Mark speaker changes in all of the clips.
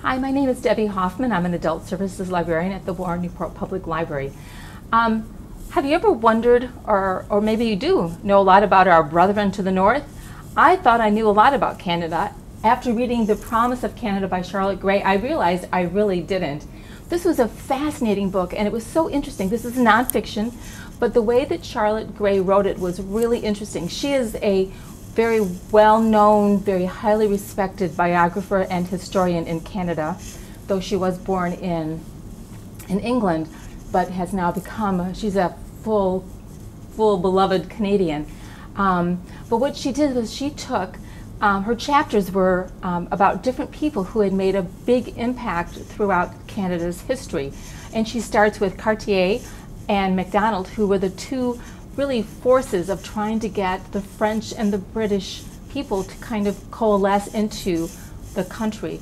Speaker 1: Hi, my name is Debbie Hoffman. I'm an adult services librarian at the Warren Newport Public Library. Have you ever wondered, or maybe you do know a lot about our brethren to the north? I thought I knew a lot about Canada. After reading The Promise of Canada by Charlotte Gray, I realized I really didn't. This was a fascinating book, and it was so interesting. This is nonfiction, but the way that Charlotte Gray wrote it was really interesting. She is a very well-known, very highly respected biographer and historian in Canada, though she was born in England, but has now become, she's a full beloved Canadian. But what she did was she took, her chapters were about different people who had made a big impact throughout Canada's history. And she starts with Cartier and Macdonald, who were the two really forces of trying to get the French and the British people to kind of coalesce into the country.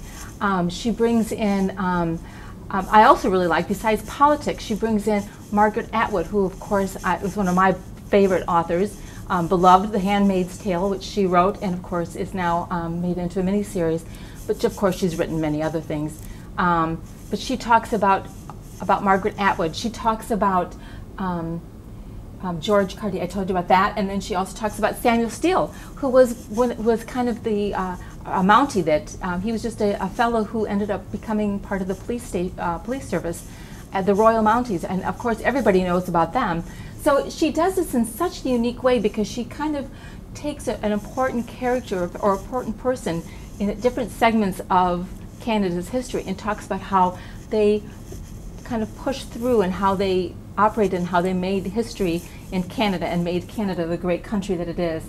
Speaker 1: She brings in, I also really like, besides politics, she brings in Margaret Atwood, who of course was one of my favorite authors, beloved The Handmaid's Tale, which she wrote and of course is now made into a miniseries, but of course she's written many other things. But she talks about Margaret Atwood. She talks about George Cartier, I told you about that, and then she also talks about Samuel Steele, who was kind of the a Mountie that he was just a fellow who ended up becoming part of the police service at the Royal Mounties, and of course everybody knows about them. So she does this in such a unique way because she kind of takes an important character or important person in different segments of Canada's history and talks about how they kind of pushed through and how they operated and how they made history in Canada and made Canada the great country that it is.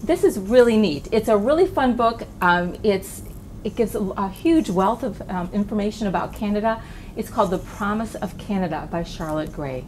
Speaker 1: This is really neat. It's a really fun book. It gives a huge wealth of information about Canada. It's called The Promise of Canada by Charlotte Gray.